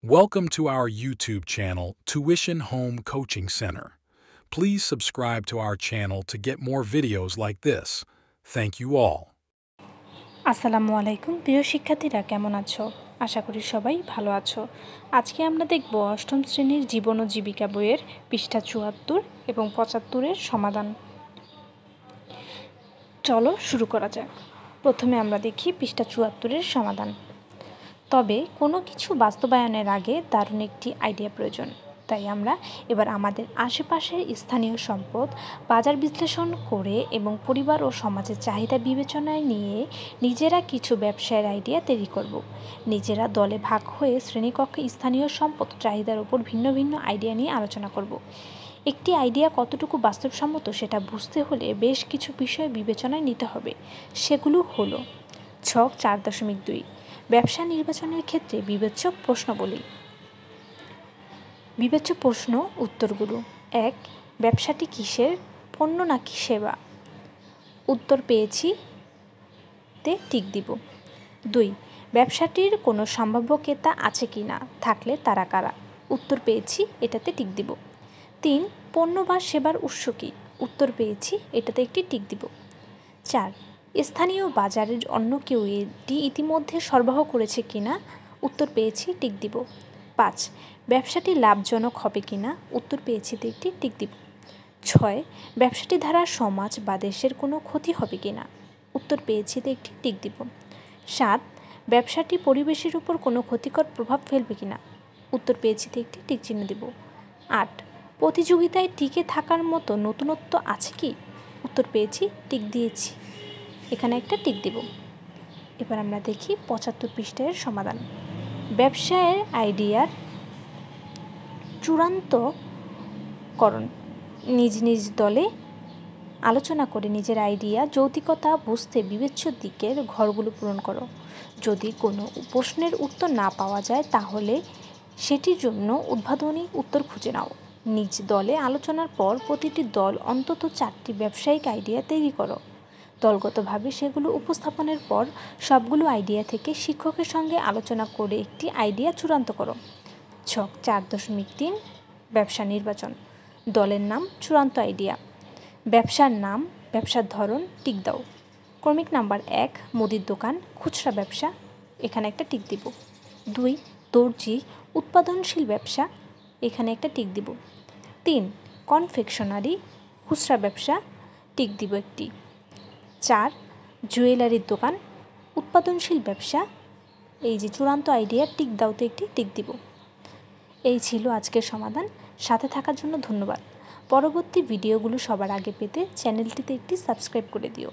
Welcome to our YouTube channel, Tuition Home Coaching Center. Please subscribe to our channel to get more videos like this. Thank you all. আসসালামু আলাইকুম প্রিয় শিক্ষার্থীরা, কেমন আছো? আশা করি সবাই ভালো আছো। আজকে আমরা দেখব অষ্টম শ্রেণীর জীবন ও জীবিকা বইয়ের পৃষ্ঠা ৭৪ এবং ৭৫-এর সমাধান। চলো শুরু করা যাক। প্রথমে আমরা দেখি পৃষ্ঠা ৭৪-এর সমাধান। তবে কোনো কিছু বাস্তবায়নের আগে দারুণ একটি আইডিয়া প্রয়োজন। তাই আমরা এবার আমাদের আশেপাশের স্থানীয় সম্পদ বাজার বিশ্লেষণ করে এবং পরিবার ও সমাজের চাহিদা বিবেচনায় নিয়ে নিজেরা কিছু ব্যবসায়ের আইডিয়া তৈরি করব। নিজেরা দলে ভাগ হয়ে শ্রেণীকক্ষে স্থানীয় সম্পদ চাহিদার উপর ভিন্ন ভিন্ন আইডিয়া নিয়ে আলোচনা করব। একটি আইডিয়া কতটুকু বাস্তবসম্মত সেটা বুঝতে হলে বেশ কিছু বিষয় বিবেচনায় নিতে হবে। সেগুলো হলো: ছক ৪.২ ব্যবসা নির্বাচনের ক্ষেত্রে বিবেচ্য প্রশ্নবলী। বিবেচ্য প্রশ্ন উত্তরগুলো: ১. ব্যবসাটি কিসের, পণ্য নাকি সেবা? উত্তর পেয়েছি তে টিক দিব। ২. ব্যবসাটির কোনো সম্ভাব্য ক্রেতা আছে কি না, থাকলে তারা কারা? উত্তর পেয়েছি, এটাতে টিক দিব। ৩. পণ্য বা সেবার উৎস কী? উত্তর পেয়েছি, এটাতে একটি টিক দিব। ৪. স্থানীয় বাজারের অন্য কেউ এটি ইতিমধ্যে সরবরাহ করেছে কিনা? উত্তর পেয়েছি, টিক দিব। ৫. ব্যবসাটি লাভজনক হবে কিনা? উত্তর পেয়েছি, একটি টিক দিব। ৬. ব্যবসাটি দ্বারা সমাজ বা দেশের কোনো ক্ষতি হবে কিনা? উত্তর পেয়েছি, একটি টিক দিব। ৭. ব্যবসাটি পরিবেশের উপর কোনো ক্ষতিকর প্রভাব ফেলবে কিনা? উত্তর পেয়েছি, একটি টিক চিহ্ন দিব। ৮. প্রতিযোগিতায় টিকে থাকার মতো নতুনত্ব আছে কি? উত্তর পেয়েছি, টিক দিয়েছি, এখানে একটা টিক দিব। এবার আমরা দেখি ৭৫ পৃষ্ঠার সমাধান। ব্যবসায়ের আইডিয়ার চূড়ান্তকরণ। নিজ নিজ দলে আলোচনা করে নিজের আইডিয়া যৌক্তিকতা বুঝতে বিবেচ্য দিকের ঘরগুলো পূরণ করো। যদি কোনো প্রশ্নের উত্তর না পাওয়া যায় তাহলে সেটির জন্য উদ্ভাবনী উত্তর খুঁজে নাও। নিজ দলে আলোচনার পর প্রতিটি দল অন্তত 4টি ব্যবসায়িক আইডিয়া তৈরি করো। দলগতভাবে সেগুলো উপস্থাপনের পর সবগুলো আইডিয়া থেকে শিক্ষকের সঙ্গে আলোচনা করে একটি আইডিয়া চূড়ান্ত করো। ছক ৪.৩ ব্যবসা নির্বাচন। দলের নাম, চূড়ান্ত আইডিয়া। ব্যবসার নাম, ব্যবসার ধরন, টিক দাও। ক্রমিক নাম্বার ১ মুদির দোকান, খুচরা ব্যবসা, এখানে একটা টিক দিব। ২ দর্জি, উৎপাদনশীল ব্যবসা, এখানে একটা টিক দিব। ৩ কনফেকশনারি, খুচরা ব্যবসা, টিক দিব একটি। ৪ জুয়েলারির দোকান, উৎপাদনশীল ব্যবসা, এই যে চূড়ান্ত আইডিয়া টিক দাওতে একটি টিক দিব। এই ছিল আজকের সমাধান। সাথে থাকার জন্য ধন্যবাদ। পরবর্তী ভিডিওগুলো সবার আগে পেতে চ্যানেলটিতে একটি সাবস্ক্রাইব করে দিও।